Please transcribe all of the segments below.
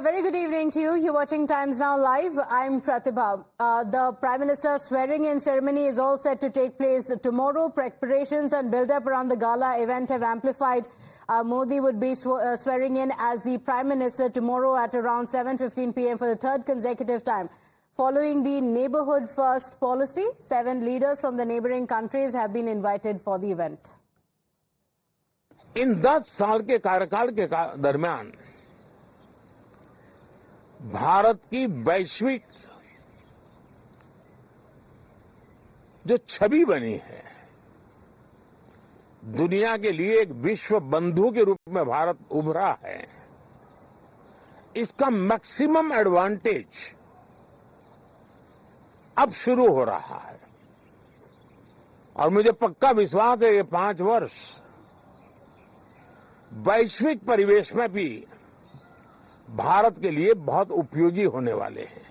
very good evening to you. You're watching Times Now Live. I'm Pratibha. The Prime Minister's swearing-in ceremony is all set to take place tomorrow. Preparations and build-up around the gala event have amplified. Modi would be swearing in as the Prime Minister tomorrow at around 7:15 p.m. for the third consecutive time. Following the Neighbourhood First policy, 7 leaders from the neighbouring countries have been invited for the event. इन 10 साल के कार्यकाल के दरमियान भारत की वैश्विक जो छवि बनी है, दुनिया के लिए एक विश्व बंधु के रूप में भारत उभरा है, इसका मैक्सिमम एडवांटेज अब शुरू हो रहा है। और मुझे पक्का विश्वास है ये 5 वर्ष वैश्विक परिवेश में भी भारत के लिए बहुत उपयोगी होने वाले हैं।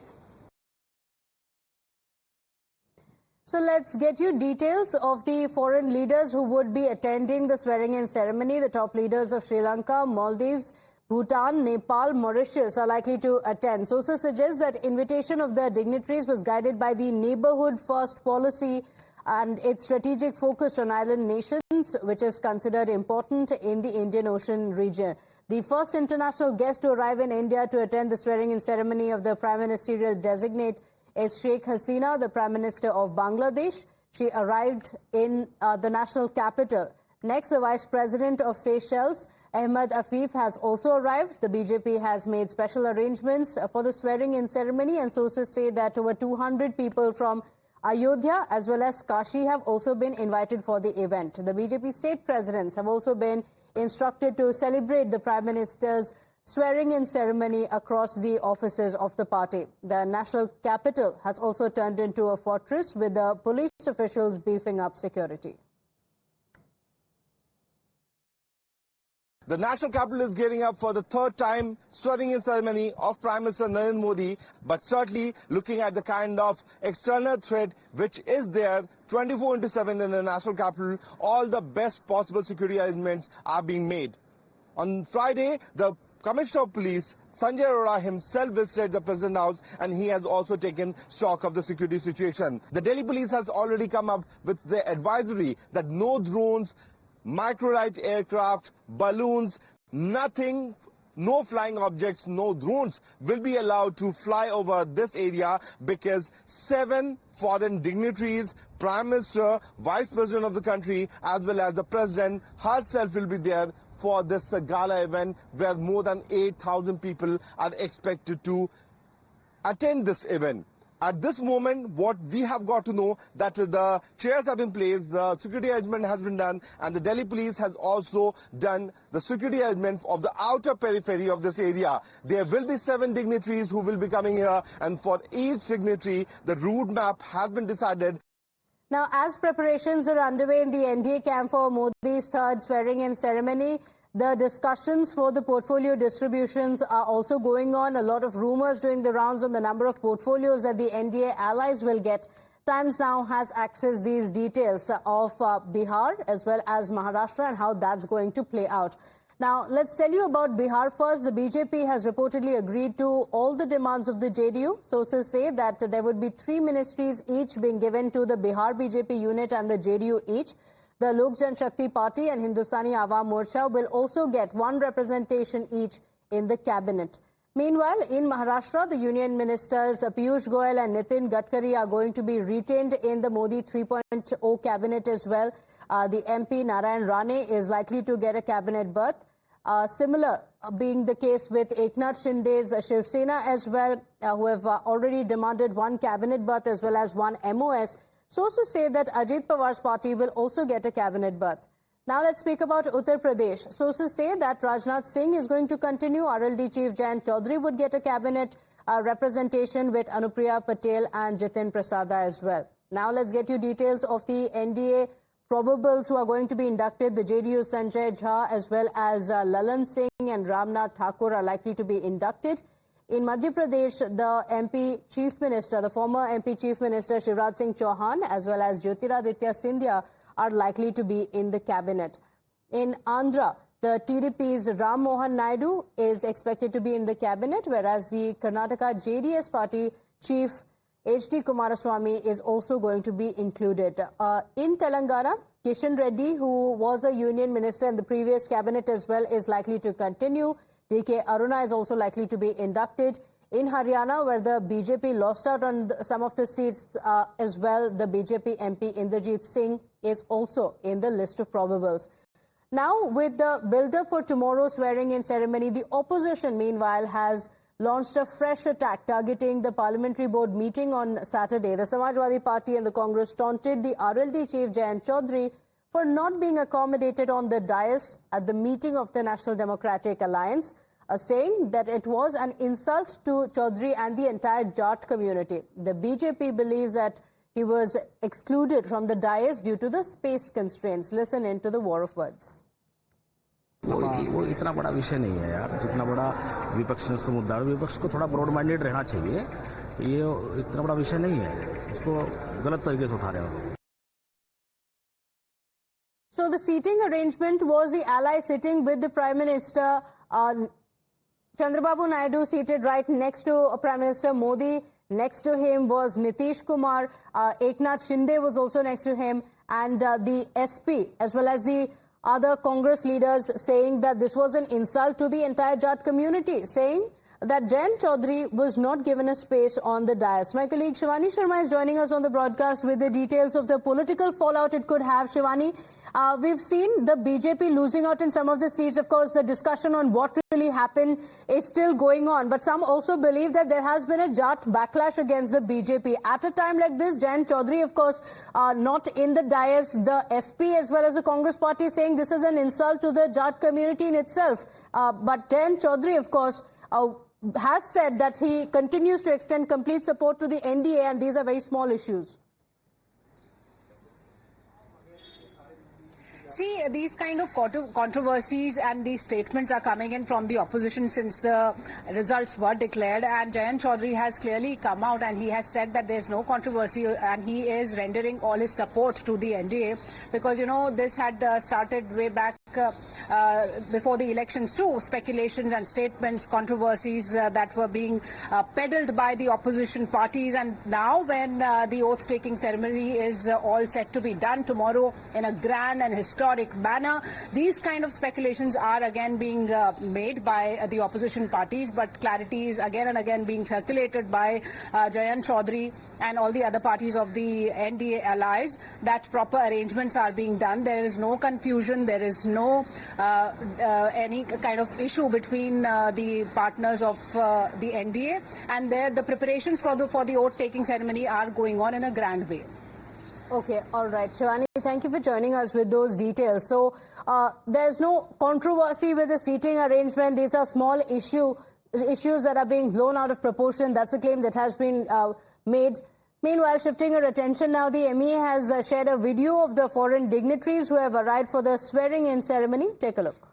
So let's get you details of the foreign leaders who would be attending the swearing-in ceremony. The top leaders of Sri Lanka, Maldives, Bhutan, Nepal, Mauritius are likely to attend. Sources suggest that invitation of the dignitaries was guided by the Neighbourhood First policy and its strategic focus on island nations, which is considered important in the Indian Ocean region. The first international guest to arrive in India to attend the swearing-in ceremony of the Prime Ministerial designate is Sheikh Hasina, the Prime Minister of Bangladesh. She arrived in the national capital. Next, the Vice President of Seychelles, Ahmed Afif, has also arrived. The BJP has made special arrangements for the swearing-in ceremony, and sources say that over 200 people from Ayodhya as well as Kashi have also been invited for the event. The BJP state presidents have also been instructed to celebrate the Prime Minister's swearing-in ceremony across the offices of the party. The national capital has also turned into a fortress, with the police officials beefing up security. The national capital is gearing up for the third time swearing-in ceremony of Prime Minister Narendra Modi, but certainly looking at the kind of external threat which is there 24/7 in the national capital, all the best possible security arrangements are being made. On Friday, the Commissioner of Police, Sanjay Arora, himself visited the President House, and he has also taken stock of the security situation. The Delhi Police has already come up with the advisory that no drones, micro-light aircraft, balloons, nothing, no flying objects, no drones will be allowed to fly over this area, because 7 foreign dignitaries, Prime Minister, Vice President of the country, as well as the President herself will be there for this gala event, where more than 8,000 people are expected to attend this event. At this moment, what we have got to know that the chairs have been placed, the security arrangement has been done, and the Delhi police has also done the security arrangement of the outer periphery of this area. There will be 7 dignitaries who will be coming here, and for each dignitary, the route map has been decided. Now, as preparations are underway in the NDA camp for Modi's third swearing-in ceremony, the discussions for the portfolio distributions are also going on. A lot of rumors doing the rounds on the number of portfolios that the NDA allies will get. Times Now has accessed these details of Bihar as well as Maharashtra and how that's going to play out. Now, let's tell you about Bihar first. The BJP has reportedly agreed to all the demands of the JDU. Sources say that there would be 3 ministries each being given to the Bihar BJP unit and the JDU each. The Lok Jan Shakti Party and Hindustani Awam Morcha will also get 1 representation each in the cabinet. Meanwhile, in Maharashtra, the union ministers Piyush Goyal and Nitin Gadkari are going to be retained in the Modi 3.0 cabinet as well. The MP Narayan Rane is likely to get a cabinet berth. Similar being the case with Eknath Shinde's Shiv Sena as well, who have already demanded 1 cabinet berth as well as 1 MOS. Sources say that Ajit Pawar's party will also get a cabinet berth. Now let's speak about Uttar Pradesh. Sources say that Rajnath Singh is going to continue. RLD Chief Jayant Chaudhary would get a cabinet representation with Anupriya Patel and Jitin Prasada as well. Now let's get you details of the NDA probables who are going to be inducted. The JDU Sanjay Jha as well as Lalan Singh and Ramnath Thakur are likely to be inducted. In Madhya Pradesh, the MP Chief Minister, the former MP Chief Minister Shivraj Singh Chauhan as well as Jyotiraditya Scindia are likely to be in the cabinet. In Andhra, The TDP's Ram Mohan Naidu is expected to be in the cabinet, whereas the Karnataka JDS party chief H.D. Kumaraswamy is also going to be included. In Telangana, Kishan Reddy, who was a union minister in the previous cabinet as well, is likely to continue. D.K. Aruna is also likely to be inducted. In Haryana, where the BJP lost out on some of the seats as well, the BJP MP Inderjeet Singh is also in the list of probables. Now, with the build-up for tomorrow's swearing-in ceremony, the opposition, meanwhile, has launched a fresh attack targeting the parliamentary board meeting on Saturday. The Samajwadi Party and the Congress taunted the RLD chief Jayant Chaudhary for not being accommodated on the dais at the meeting of the National Democratic Alliance, saying that it was an insult to Chaudhary and the entire Jat community. The BJP believes that he was excluded from the dais due to the space constraints. Listen in to the war of words. वो इतना बड़ा विषय नहीं है यार, जितना बड़ा विपक्ष ने उसको मुद्दा, विपक्ष को थोड़ा ब्रॉड माइंडेड रहना चाहिए। ये इतना बड़ा विषय नहीं है, उसको गलत तरीके से उठा रहे हो। So the seating arrangement was the ally sitting with the Prime Minister Chandrababu Naidu, seated right next to Prime Minister Modi. Next to him was Nitish Kumar. Eknath Shinde was also next to him, and the SP as well as the other Congress leaders saying that this was an insult to the entire Jat community, saying that Jayant Chaudhary was not given a space on the dais. My colleague Shivani Sharma is joining us on the broadcast with the details of the political fallout it could have. Shivani, we've seen the BJP losing out in some of the seats. Of course, the discussion on what really happened is still going on. But some also believe that there has been a Jat backlash against the BJP. At a time like this, Jayant Chaudhary, of course, not in the dais. The SP as well as the Congress party saying this is an insult to the Jat community in itself. But Jayant Chaudhary, of course, has said that he continues to extend complete support to the NDA, and these are very small issues. See, these kind of controversies and these statements are coming in from the opposition since the results were declared, and Jayant Chaudhary has clearly come out and he has said that there's no controversy and he is rendering all his support to the NDA, because, you know, this had started way back before the elections too, speculations and statements, controversies that were being peddled by the opposition parties, and now when the oath-taking ceremony is all set to be done tomorrow in a grand and historic manner, these kind of speculations are again being made by the opposition parties, but clarity is again and again being circulated by Jayant Chaudhary and all the other parties of the NDA allies that proper arrangements are being done. There is no confusion, there is no any kind of issue between the partners of the NDA, and the preparations for the oath-taking ceremony are going on in a grand way. Okay, all right. Shivani, thank you for joining us with those details. So there's no controversy with the seating arrangement. These are small issues that are being blown out of proportion. That's a claim that has been made. Meanwhile, shifting our attention now, the MEA has shared a video of the foreign dignitaries who have arrived for the swearing-in ceremony. Take a look.